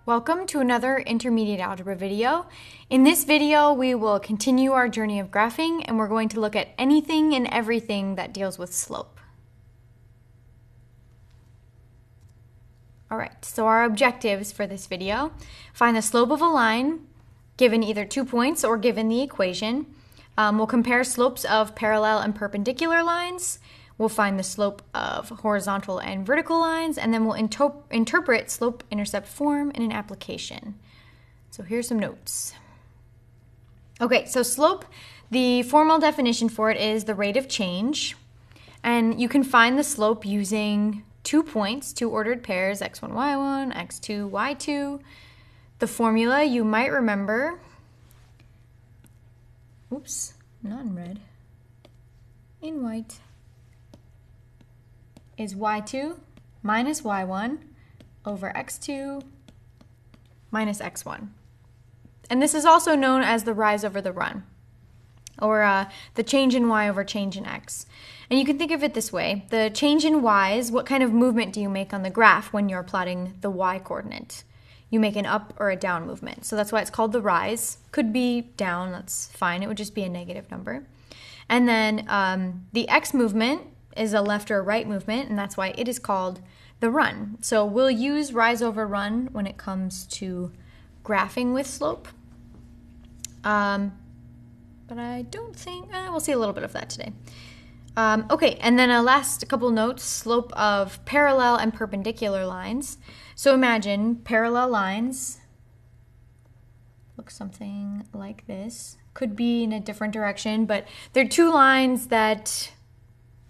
Welcome to another Intermediate Algebra video. In this video, we will continue our journey of graphing, and we're going to look at anything and everything that deals with slope. All right, so our objectives for this video: find the slope of a line given either 2 points or given the equation. We'll compare slopes of parallel and perpendicular lines. We'll find the slope of horizontal and vertical lines, and then we'll interpret slope-intercept form in an application. So here's some notes. Okay, so slope, the formal definition for it is the rate of change. And you can find the slope using 2 points, 2 ordered pairs, x1, y1, x2, y2. The formula you might remember, oops, not in red, in white, is y2 minus y1 over x2 minus x1. And this is also known as the rise over the run, or the change in y over change in x. And you can think of it this way: the change in y is what kind of movement do you make on the graph when you're plotting the y coordinate. You make an up or a down movement. So that's why it's called the rise. Could be down, that's fine. It would just be a negative number. And then the x movement is a left or a right movement, and that's why it is called the run. So we'll use rise over run when it comes to graphing with slope. But I don't think, we'll see a little bit of that today. Okay, and then a last couple notes: slope of parallel and perpendicular lines. So imagine parallel lines look something like this. Could be in a different direction, but they're 2 lines that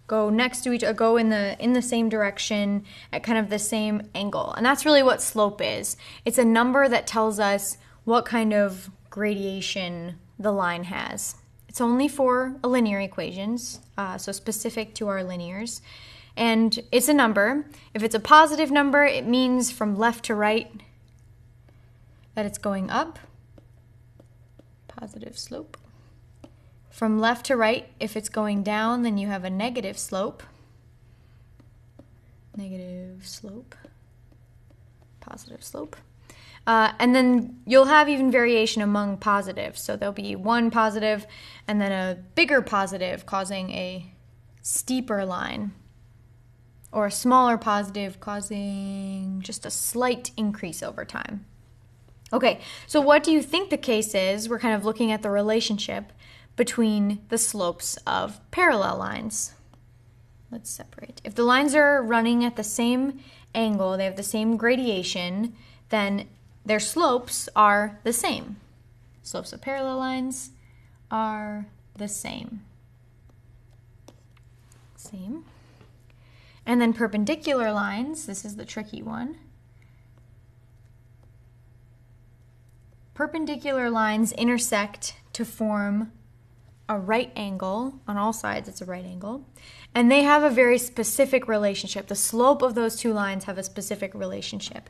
go next to each other, go in the same direction at kind of the same angle. And that's really what slope is. It's a number that tells us what kind of gradation the line has. It's only for a linear equations, so specific to our linears. And it's a number. If it's a positive number, it means from left to right that it's going up. Positive slope. From left to right, if it's going down, then you have a negative slope. Negative slope. Positive slope. And then you'll have even variation among positives. So there'll be one positive and then a bigger positive causing a steeper line, or a smaller positive causing just a slight increase over time. Okay, so what do you think the case is? We're kind of looking at the relationship between the slopes of parallel lines. Let's separate. If the lines are running at the same angle, they have the same gradation, then their slopes are the same. Slopes of parallel lines are the same. Same. And then perpendicular lines, this is the tricky one. Perpendicular lines intersect to form a right angle. On all sides, it's a right angle. And they have a very specific relationship. The slope of those 2 lines have a specific relationship.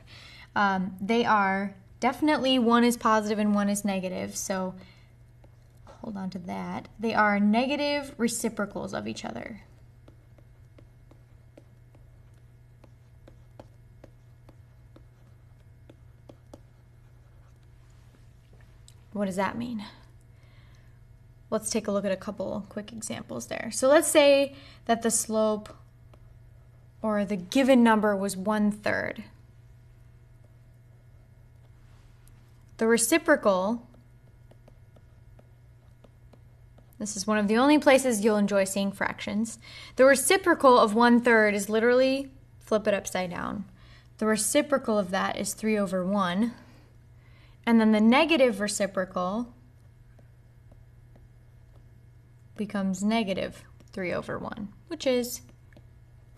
They are definitely, one is positive and one is negative, so hold on to that. They are negative reciprocals of each other. What does that mean? Let's take a look at a couple quick examples there. So let's say that the slope, or the given number, was 1/3. The reciprocal, this is one of the only places you'll enjoy seeing fractions. The reciprocal of 1/3 is literally, flip it upside down. The reciprocal of that is 3 over 1. And then the negative reciprocal becomes negative 3 over 1, which is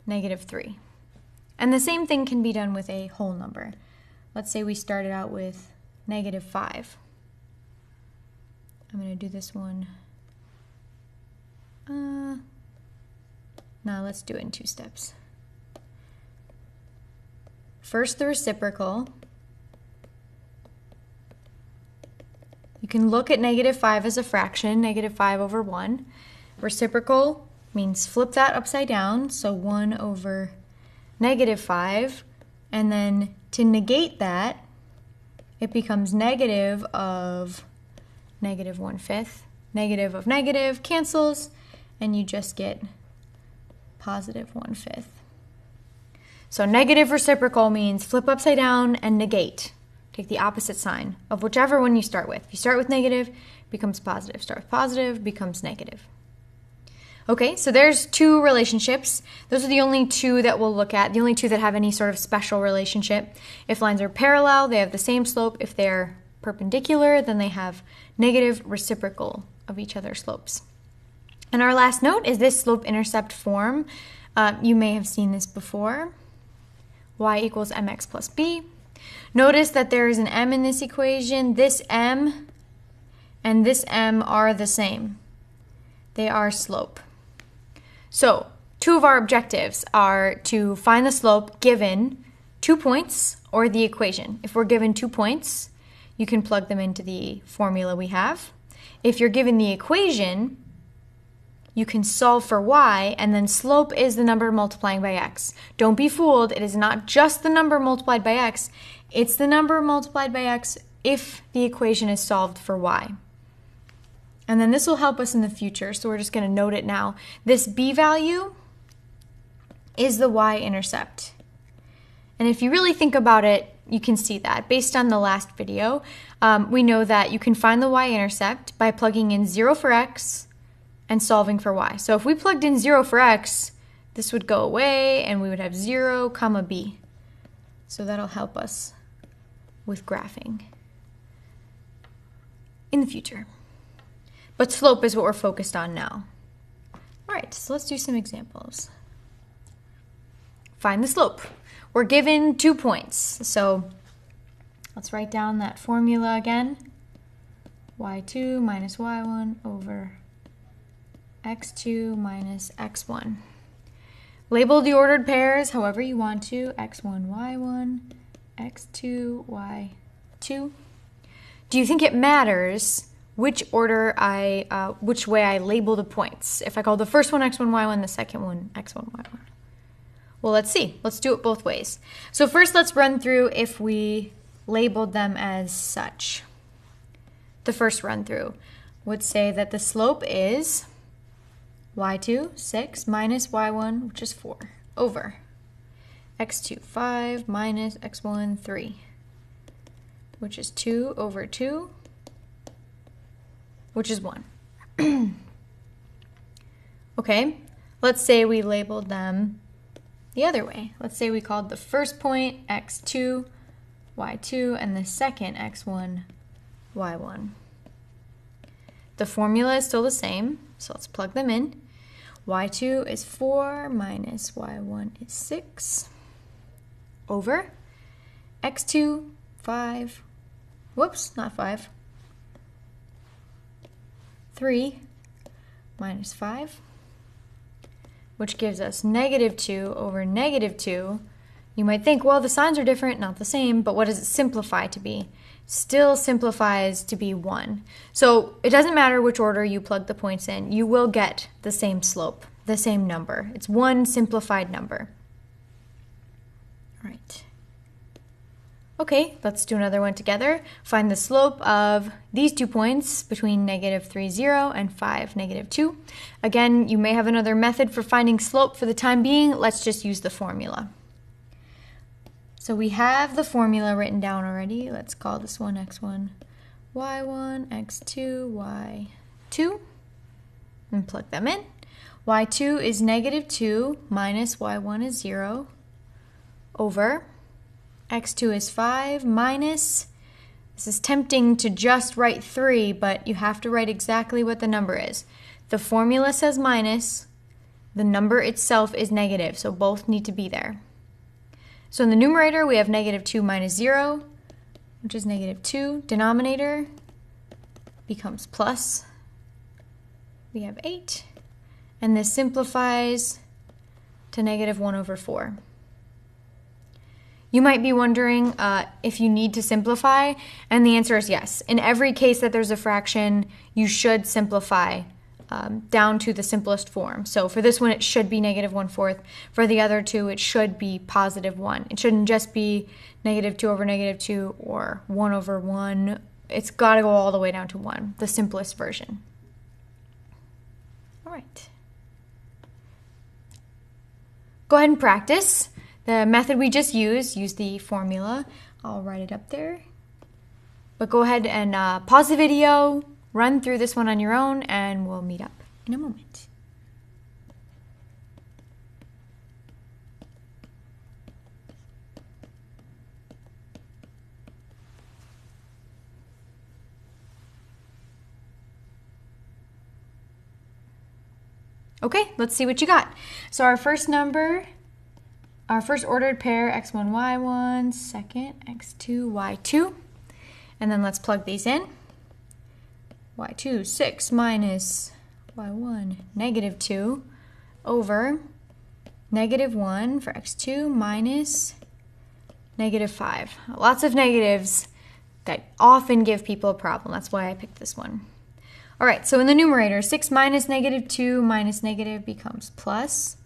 negative 3. And the same thing can be done with a whole number. Let's say we started out with negative 5. I'm going to do this one. Now let's do it in 2 steps. First, the reciprocal. You can look at negative 5 as a fraction, negative 5 over 1. Reciprocal means flip that upside down, so 1 over negative 5. And then to negate that, it becomes negative of negative 1/5. Negative of negative cancels, and you just get positive 1/5. So negative reciprocal means flip upside down and negate. Take the opposite sign of whichever one you start with. If you start with negative, becomes positive. Start with positive, becomes negative. Okay, so there's two relationships. Those are the only two that we'll look at, the only two that have any sort of special relationship. If lines are parallel, they have the same slope. If they're perpendicular, then they have negative reciprocal of each other's slopes. And our last note is this slope-intercept form. You may have seen this before. Y equals mx plus b. Notice that there is an m in this equation. This m and this m are the same. They are slope. So, two of our objectives are to find the slope given 2 points or the equation. If we're given 2 points, you can plug them into the formula we have. If you're given the equation, you can solve for y, and then slope is the number multiplying by x. Don't be fooled, it is not just the number multiplied by x, it's the number multiplied by x if the equation is solved for y. And then this will help us in the future, so we're just going to note it now. This b value is the y-intercept. And if you really think about it, you can see that. Based on the last video, we know that you can find the y-intercept by plugging in 0 for x and solving for y. So if we plugged in 0 for x, this would go away and we would have 0, comma b. So that'll help us with graphing in the future. But slope is what we're focused on now. All right, so let's do some examples. Find the slope. We're given 2 points. So let's write down that formula again. y2 minus y1 over x2 minus x1. Label the ordered pairs however you want to. x1, y1, x2, y2. Do you think it matters which way I label the points? If I call the first one x1, y1, the second one x1, y1. Well, let's see. Let's do it both ways. So first, let's run through if we labeled them as such. The first run through would say that the slope is y2, 6, minus y1, which is 4, over x2, 5, minus x1, 3, which is 2 over 2, which is 1. Okay, let's say we labeled them the other way. Let's say we called the first point x2, y2, and the second x1, y1. The formula is still the same, so let's plug them in. y2 is 4 minus y1 is 6 over x2, 5, whoops, not 5, 3 minus 5, which gives us negative 2 over negative 2. You might think, well, the signs are different, not the same, but what does it simplify to be? Still simplifies to be 1. So it doesn't matter which order you plug the points in, you will get the same slope, the same number. It's one simplified number. All right. Okay, let's do another one together. Find the slope of these 2 points between negative 3, 0 and 5, negative 2. Again, you may have another method for finding slope. For the time being, let's just use the formula. So we have the formula written down already. Let's call this one x1, y1, x2, y2, and plug them in. y2 is negative 2 minus y1 is 0 over x2 is 5 minus, this is tempting to just write 3, but you have to write exactly what the number is. The formula says minus, the number itself is negative, so both need to be there. So in the numerator, we have negative 2 minus 0, which is negative 2. Denominator becomes plus. We have 8. And this simplifies to negative 1 over 4. You might be wondering if you need to simplify, and the answer is yes. In every case that there's a fraction, you should simplify down to the simplest form. So for this one, it should be -1/4. For the other two, it should be +1. It shouldn't just be -2 over -2 or 1 over 1. It's got to go all the way down to 1, the simplest version. All right. Go ahead and practice the method we just used. Use the formula. I'll write it up there. But go ahead and pause the video, run through this one on your own, and we'll meet up in a moment. Okay, let's see what you got. So our first number, our first ordered pair, x1, y1, second, x2, y2. And then let's plug these in. y2, 6 minus y1, -2 over -1 for x2 minus -5. Lots of negatives that often give people a problem. That's why I picked this one. All right, so in the numerator, 6 minus -2 minus negative becomes plus.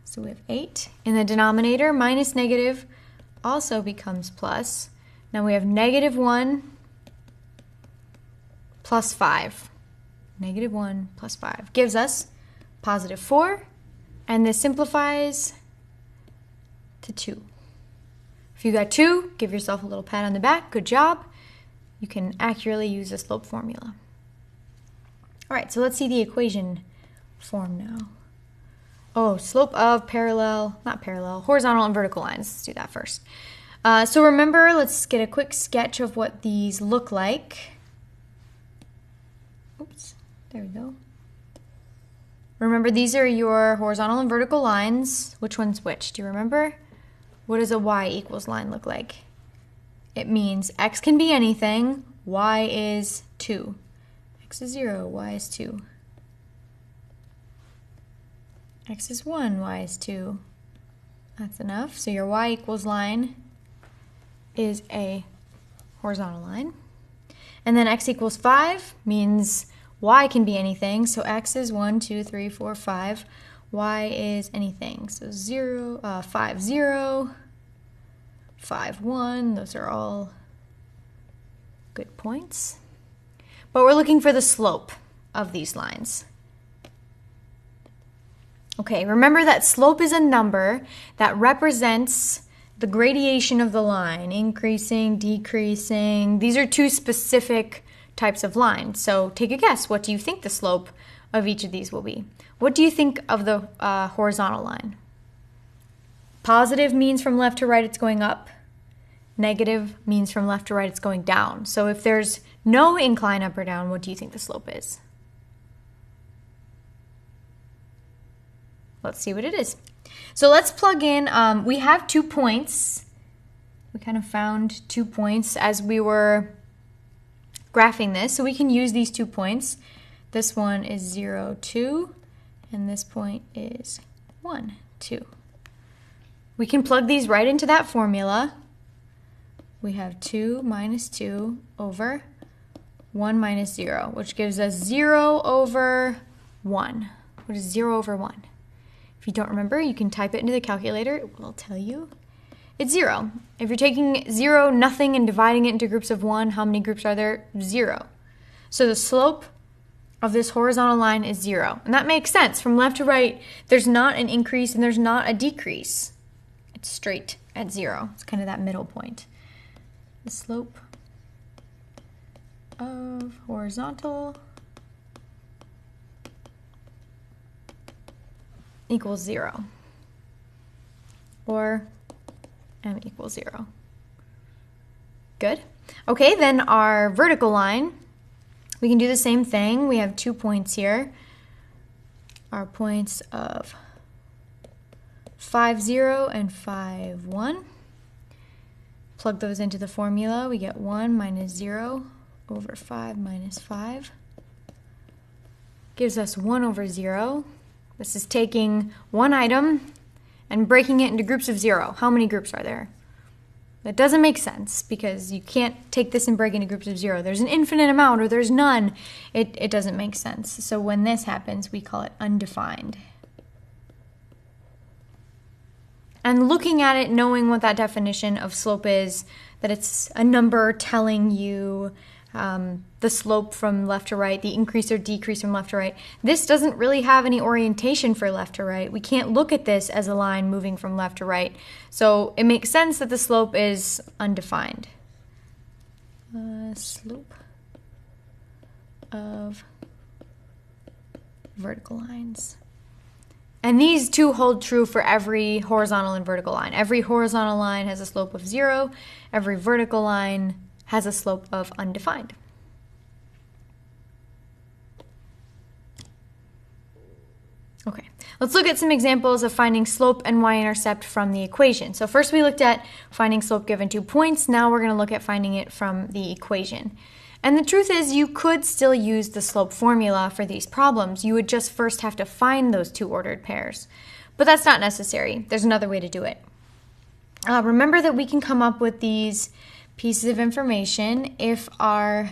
So we have 8. In the denominator, minus negative also becomes plus. Now we have -1 plus 5. -1 plus 5 gives us +4, and this simplifies to 2. If you got 2, give yourself a little pat on the back. Good job. You can accurately use the slope formula. All right, so let's see the equation form now. Oh, slope of horizontal and vertical lines. Let's do that first. So remember, let's get a quick sketch of what these look like. Oops, there we go. Remember, these are your horizontal and vertical lines. Which one's which? Do you remember? What does a y= line look like? It means x can be anything. Y is 2. X is 0, y is 2. X is 1, y is 2. That's enough. So your y= line is a horizontal line. And then x = 5 means y can be anything. So x is 1, 2, 3, 4, 5. Y is anything. So 0, 5, 0, 5, 1. Those are all good points. But we're looking for the slope of these lines. Okay, remember that slope is a number that represents the gradation of the line, increasing, decreasing. These are two specific types of lines. So take a guess. What do you think the slope of each of these will be? What do you think of the horizontal line? Positive means from left to right it's going up. Negative means from left to right it's going down. So if there's no incline up or down, what do you think the slope is? Let's see what it is. So let's plug in, we have 2 points. We kind of found 2 points as we were graphing this. So we can use these 2 points. This one is 0, 2, and this point is 1, 2. We can plug these right into that formula. We have 2 minus 2 over 1 minus 0, which gives us 0 over 1. What is 0 over 1? If you don't remember, you can type it into the calculator. It will tell you. It's 0. If you're taking 0, nothing, and dividing it into groups of 1, how many groups are there? 0. So the slope of this horizontal line is 0. And that makes sense. From left to right, there's not an increase and there's not a decrease. It's straight at 0. It's kind of that middle point. The slope of horizontal equals 0, or m equals 0. Good. Okay, then our vertical line, we can do the same thing. We have 2 points here. Our points of 5, 0 and 5, 1. Plug those into the formula. We get 1 minus 0 over 5 minus 5. Gives us 1 over 0. This is taking one item and breaking it into groups of 0. How many groups are there? That doesn't make sense because you can't take this and break into groups of 0. There's an infinite amount or there's none. It doesn't make sense. So when this happens, we call it undefined. And looking at it, knowing what that definition of slope is, that it's a number telling you the slope from left to right, the increase or decrease from left to right. This doesn't really have any orientation for left to right. We can't look at this as a line moving from left to right. So it makes sense that the slope is undefined. Slope of vertical lines. And these two hold true for every horizontal and vertical line. Every horizontal line has a slope of 0. Every vertical line has a slope of undefined. Okay, let's look at some examples of finding slope and y-intercept from the equation. So first we looked at finding slope given 2 points. Now we're going to look at finding it from the equation. And the truth is you could still use the slope formula for these problems. You would just first have to find those two ordered pairs. But that's not necessary. There's another way to do it. Remember that we can come up with these pieces of information if our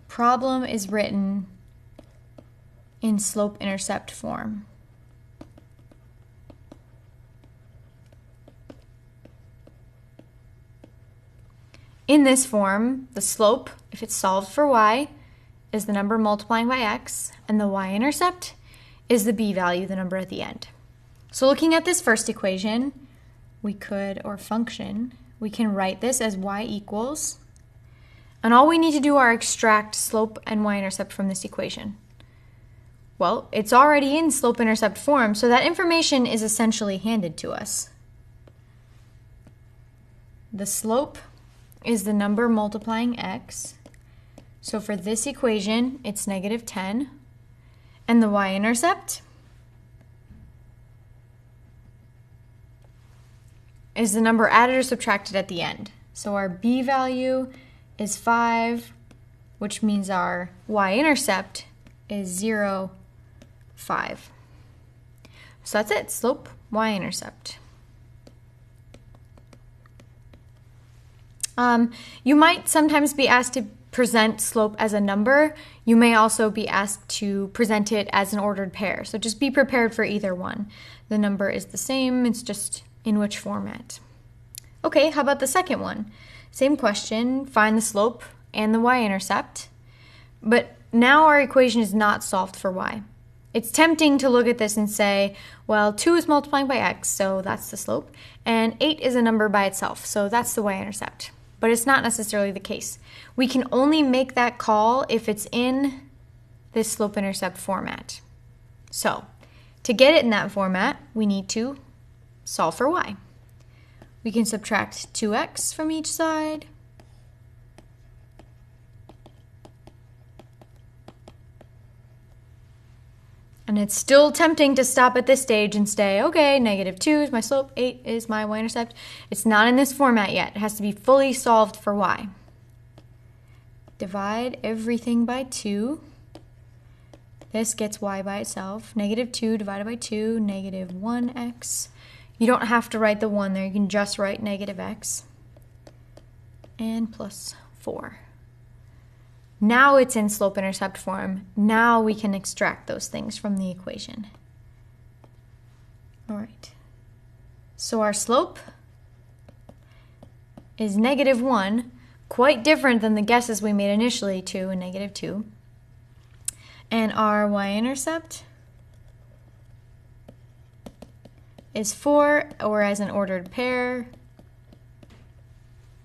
problem is written in slope-intercept form. In this form, the slope, if it's solved for y, is the number multiplying by x, and the y-intercept is the b value, the number at the end. So looking at this first equation, we can write this as y equals, and all we need to do are extract slope and y-intercept from this equation. Well, it's already in slope-intercept form, so that information is essentially handed to us. The slope is the number multiplying x. So for this equation, it's -10. And the y-intercept is the number added or subtracted at the end. So our b value is 5, which means our y-intercept is 0, 5. So that's it, slope, y-intercept. You might sometimes be asked to present slope as a number. You may also be asked to present it as an ordered pair. So just be prepared for either one. The number is the same, it's just in which format. Okay, how about the second one? Same question, find the slope and the y-intercept. But now our equation is not solved for y. It's tempting to look at this and say, well, 2 is multiplying by x, so that's the slope, and 8 is a number by itself, so that's the y-intercept. But it's not necessarily the case. We can only make that call if it's in this slope-intercept format. So, to get it in that format, we need to solve for y. We can subtract 2x from each side. And it's still tempting to stop at this stage and say, okay, -2 is my slope, 8 is my y-intercept. It's not in this format yet. It has to be fully solved for y. Divide everything by 2. This gets y by itself. -2 divided by 2, -1x. You don't have to write the 1 there. You can just write -x. And plus 4. Now it's in slope-intercept form. Now we can extract those things from the equation. All right. So our slope is -1, quite different than the guesses we made initially, 2 and -2. And our y-intercept is 4, or as an ordered pair,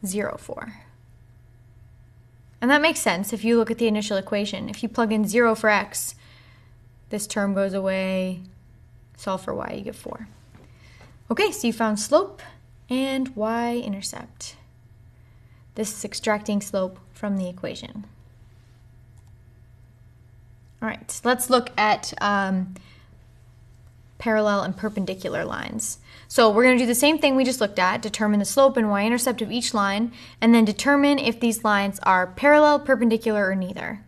0, 4. And that makes sense if you look at the initial equation. If you plug in 0 for x, this term goes away, solve for y, you get 4. Okay, so you found slope and y-intercept. This is extracting slope from the equation. All right, let's look at parallel and perpendicular lines. So we're going to do the same thing we just looked at, determine the slope and y-intercept of each line, and then determine if these lines are parallel, perpendicular, or neither.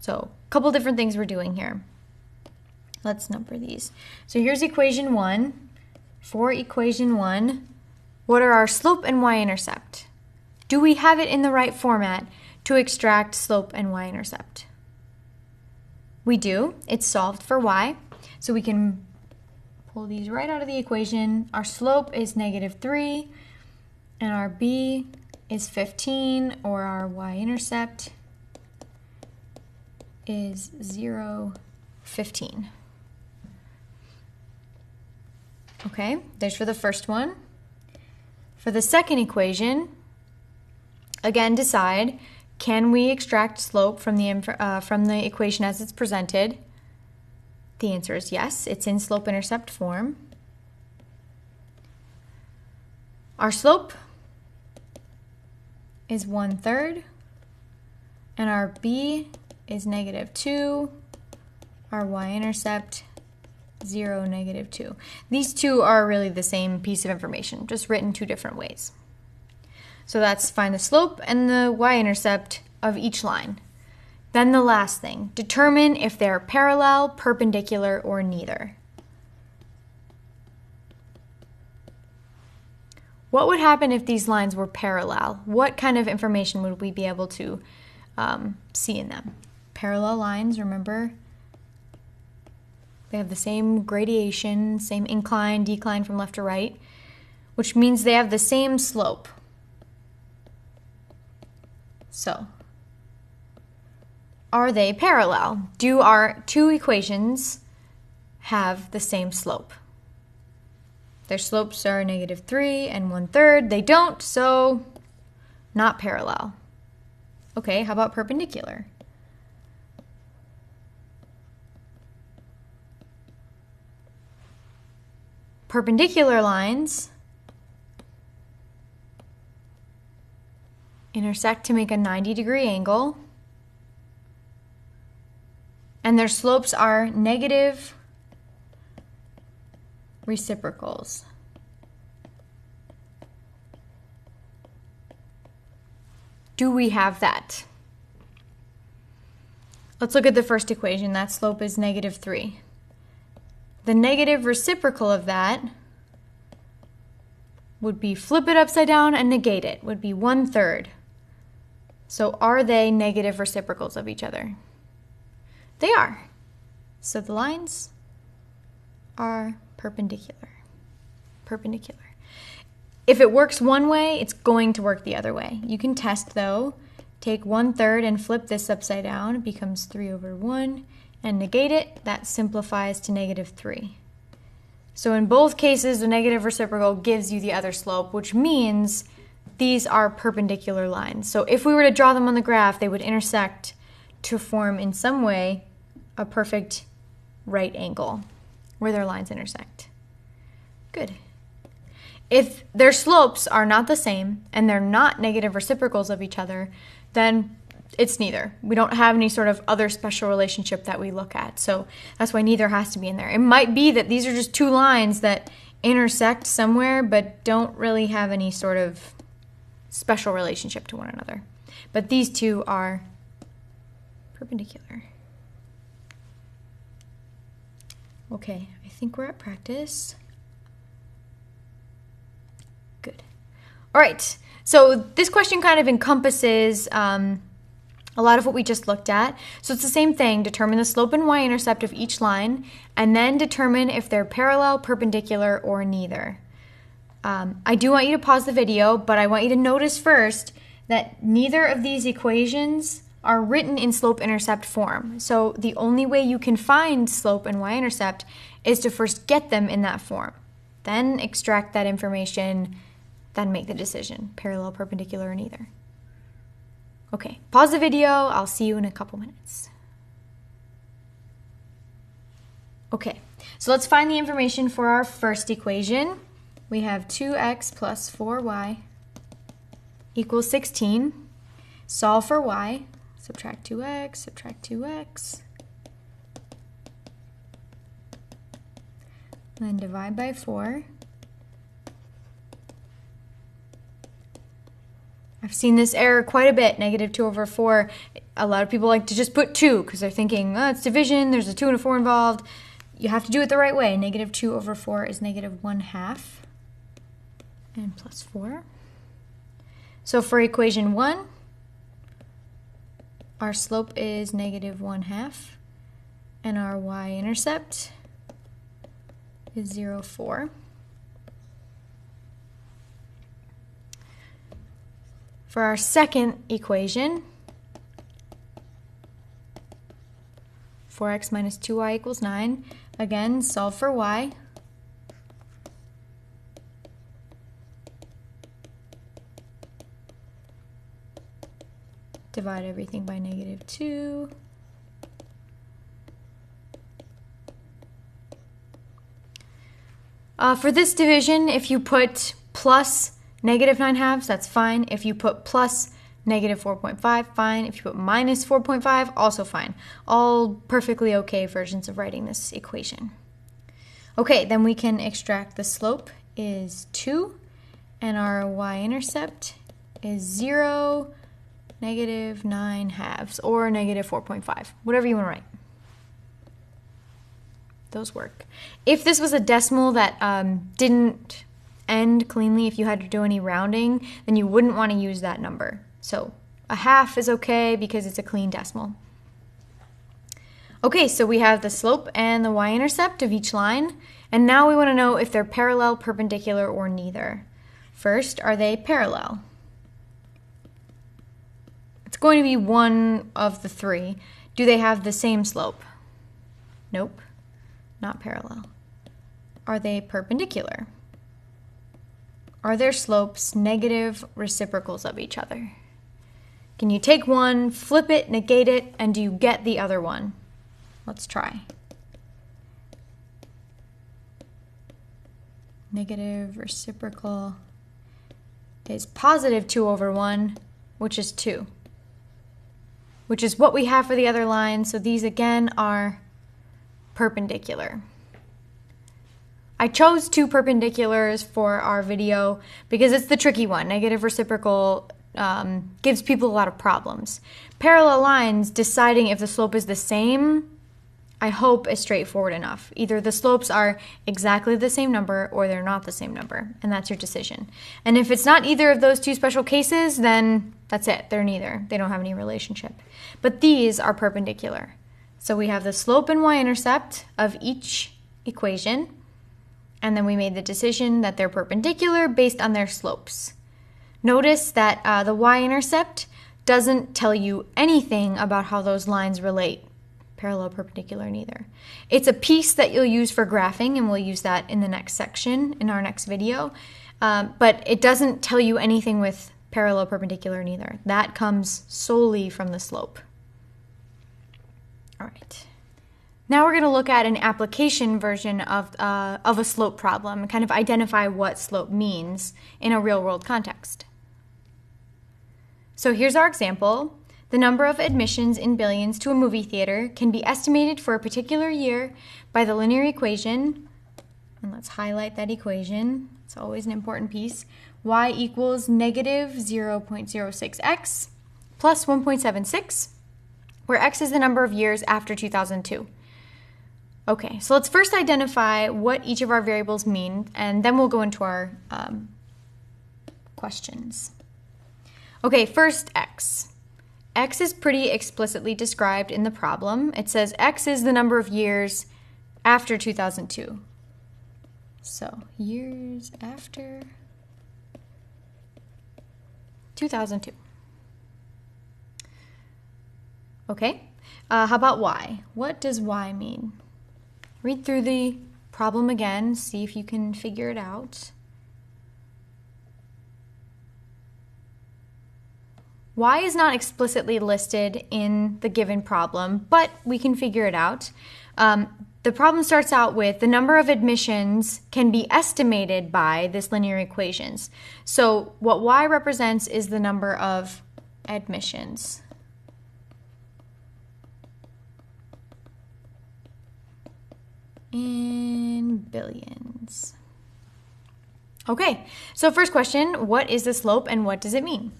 So a couple different things we're doing here. Let's number these. So here's equation 1. For equation 1, what are our slope and y-intercept? Do we have it in the right format to extract slope and y-intercept? We do. It's solved for y, so we can pull these right out of the equation. Our slope is -3, and our b is 15, or our y-intercept is 0, 15. Okay, there's for the first one. For the second equation, again, decide, can we extract slope from the equation as it's presented? The answer is yes. It's in slope-intercept form. Our slope is 1/3, and our b is -2. Our y-intercept 0, -2. These two are really the same piece of information, just written two different ways. So that's find the slope and the y-intercept of each line. Then the last thing, determine if they're parallel, perpendicular, or neither. What would happen if these lines were parallel? What kind of information would we be able to see in them? Parallel lines, remember, they have the same gradation, same incline, decline from left to right, which means they have the same slope. So, are they parallel? Do our two equations have the same slope? Their slopes are -3 and 1/3. They don't, so not parallel. Okay, how about perpendicular? Perpendicular lines intersect to make a 90-degree angle, and their slopes are negative reciprocals. Do we have that? Let's look at the first equation. That slope is -3. The negative reciprocal of that would be flip it upside down and negate it, would be 1/3. So are they negative reciprocals of each other? They are. So the lines are perpendicular. Perpendicular. If it works one way, it's going to work the other way. You can test though. Take 1/3 and flip this upside down. It becomes 3/1. And negate it, that simplifies to -3. So in both cases, the negative reciprocal gives you the other slope, which means these are perpendicular lines. So if we were to draw them on the graph, they would intersect to form in some way a perfect right angle where their lines intersect. Good. If their slopes are not the same and they're not negative reciprocals of each other, then it's neither. We don't have any sort of other special relationship that we look at. So that's why neither has to be in there. It might be that these are just two lines that intersect somewhere but don't really have any sort of special relationship to one another. But these two are perpendicular. Okay, I think we're at practice. Good. All right, so this question kind of encompasses a lot of what we just looked at. So it's the same thing. Determine the slope and y-intercept of each line, and then determine if they're parallel, perpendicular, or neither. I do want you to pause the video, but I want you to notice first that neither of these equations are written in slope-intercept form. So the only way you can find slope and y-intercept is to first get them in that form. Then extract that information, then make the decision, parallel, perpendicular, or neither. Okay, pause the video. I'll see you in a couple minutes. Okay, so let's find the information for our first equation. We have 2x plus 4y equals 16. Solve for y. Subtract 2x, subtract 2x. Then divide by 4. I've seen this error quite a bit, -2/4. A lot of people like to just put 2 because they're thinking, oh, it's division, there's a 2 and a 4 involved. You have to do it the right way. -2/4 is -1/2. and plus 4. So for equation 1, our slope is negative 1/2, and our y-intercept is 0, 4. For our second equation, 4x minus 2y equals 9. Again, solve for y. Divide everything by negative 2. For this division, if you put plus negative 9/2, that's fine. If you put plus negative 4.5, fine. If you put minus 4.5, also fine. All perfectly okay versions of writing this equation. Okay, then we can extract the slope is 2, and our y-intercept is 0, negative 9/2, or negative 4.5, whatever you want to write. Those work. If this was a decimal that didn't end cleanly, if you had to do any rounding, then you wouldn't want to use that number. So 1/2 is okay because it's a clean decimal. Okay, so we have the slope and the y-intercept of each line, and now we want to know if they're parallel, perpendicular, or neither. First, are they parallel? It's going to be one of the three. Do they have the same slope? Nope, not parallel. Are they perpendicular? Are their slopes negative reciprocals of each other? Can you take one, flip it, negate it, and do you get the other one? Let's try. Negative reciprocal is positive 2 over 1, which is 2, which is what we have for the other line. So these again are perpendicular. I chose 2 perpendiculars for our video because it's the tricky one. Negative reciprocal gives people a lot of problems. Parallel lines, deciding if the slope is the same, I hope is straightforward enough. Either the slopes are exactly the same number or they're not the same number, and that's your decision. And if it's not either of those 2 special cases, then that's it. They're neither. They don't have any relationship. But these are perpendicular. So we have the slope and y-intercept of each equation, and then we made the decision that they're perpendicular based on their slopes. Notice that the y-intercept doesn't tell you anything about how those lines relate, parallel, perpendicular, neither. It's a piece that you'll use for graphing, and we'll use that in the next section in our next video, but it doesn't tell you anything with parallel, perpendicular, neither. That comes solely from the slope. All right. Now we're going to look at an application version of a slope problem and kind of identify what slope means in a real-world context. So here's our example. The number of admissions in billions to a movie theater can be estimated for a particular year by the linear equation, and let's highlight that equation. It's always an important piece. Y equals negative 0.06x plus 1.76, where x is the number of years after 2002. Okay, so let's first identify what each of our variables mean, and then we'll go into our questions. Okay, first x. X is pretty explicitly described in the problem. It says x is the number of years after 2002. So, years after 2002. Okay, how about y? What does y mean? Read through the problem again, see if you can figure it out. Y is not explicitly listed in the given problem, but we can figure it out. The problem starts out with the number of admissions can be estimated by this linear equations. So what y represents is the number of admissions. In billions. Okay, so first question, what is the slope and what does it mean?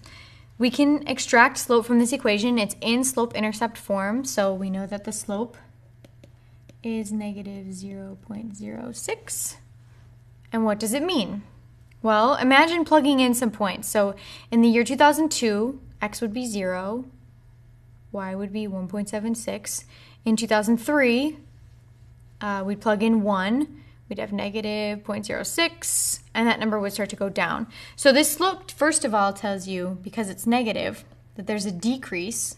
We can extract slope from this equation. It's in slope-intercept form, so we know that the slope is negative 0.06. And what does it mean? Well, imagine plugging in some points. So in the year 2002, x would be 0, y would be 1.76. In 2003, we'd plug in 1, we'd have negative 0.06, and that number would start to go down. So this slope, first of all, tells you, because it's negative, that there's a decrease,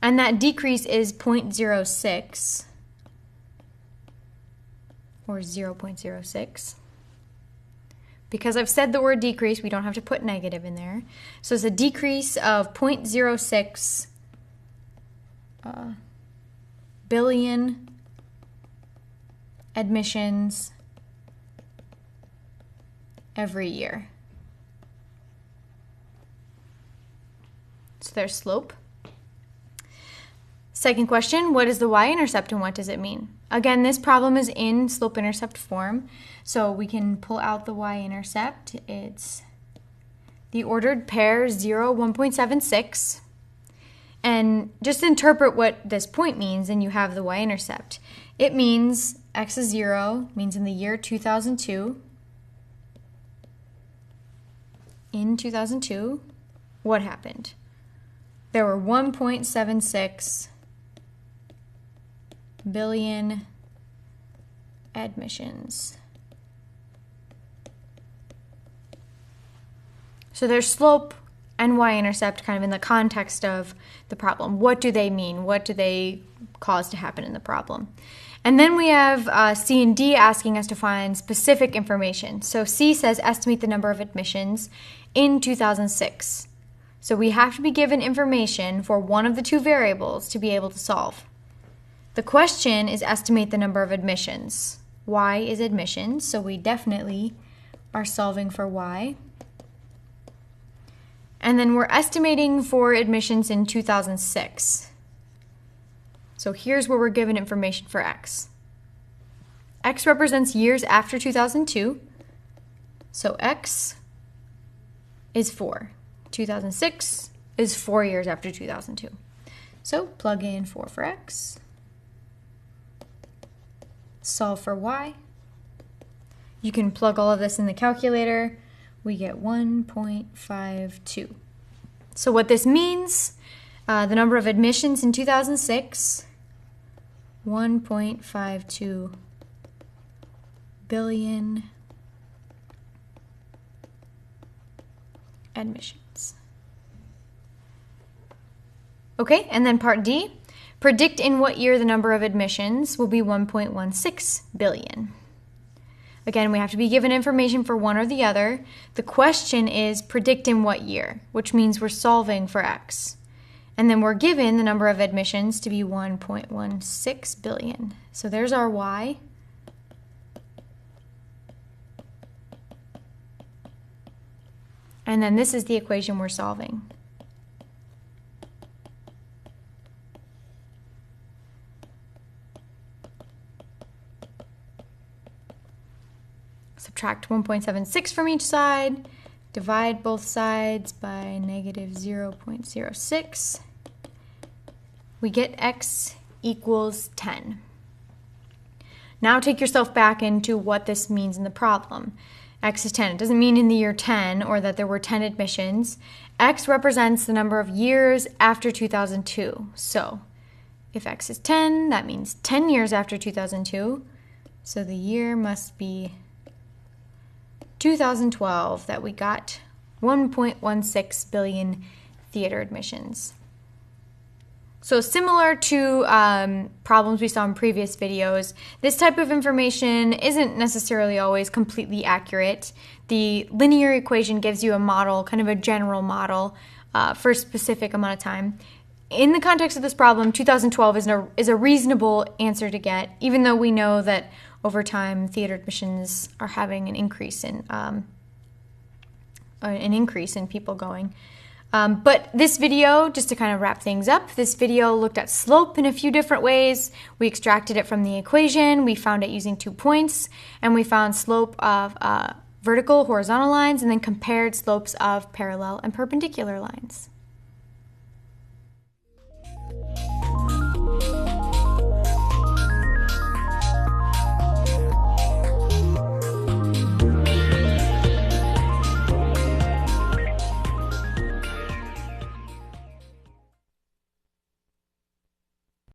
and that decrease is 0.06, or 0.06. Because I've said the word decrease, we don't have to put negative in there. So it's a decrease of 0.06 billion admissions every year. So there's slope. Second question, what is the y-intercept and what does it mean? Again, this problem is in slope-intercept form, so we can pull out the y-intercept. It's the ordered pair 0, 1.76. And just interpret what this point means, and you have the y-intercept. It means x is 0, means in the year 2002. In 2002, what happened? There were 1.76 billion admissions. So there's slope and y-intercept kind of in the context of the problem. What do they mean? What do they cause to happen in the problem? And then we have C and D asking us to find specific information. So C says estimate the number of admissions in 2006. So we have to be given information for one of the two variables to be able to solve. The question is estimate the number of admissions. Y is admissions, so we definitely are solving for Y. And then we're estimating for admissions in 2006. So here's where we're given information for X. X represents years after 2002. So X is 4. 2006 is 4 years after 2002. So plug in 4 for X. Solve for Y. You can plug all of this in the calculator. We get 1.52. So what this means, the number of admissions in 2006, 1.52 billion admissions. Okay, and then part D, predict in what year the number of admissions will be 1.16 billion. Again, we have to be given information for one or the other. The question is predict in what year, which means we're solving for X. And then we're given the number of admissions to be 1.16 billion. So there's our Y. And then this is the equation we're solving. Subtract 1.76 from each side, divide both sides by negative 0.06. We get X equals 10. Now take yourself back into what this means in the problem. X is 10. It doesn't mean in the year 10 or that there were 10 admissions. X represents the number of years after 2002. So if X is 10, that means 10 years after 2002. So the year must be 2012 that we got 1.16 billion theater admissions. So similar to problems we saw in previous videos, this type of information isn't necessarily always completely accurate. The linear equation gives you a model, kind of a general model for a specific amount of time. In the context of this problem, 2012 is a reasonable answer to get, even though we know that over time theater admissions are having an increase in people going. But this video, just to kind of wrap things up, this video looked at slope in a few different ways. We extracted it from the equation, we found it using 2 points, and we found slope of vertical, horizontal lines, and then compared slopes of parallel and perpendicular lines.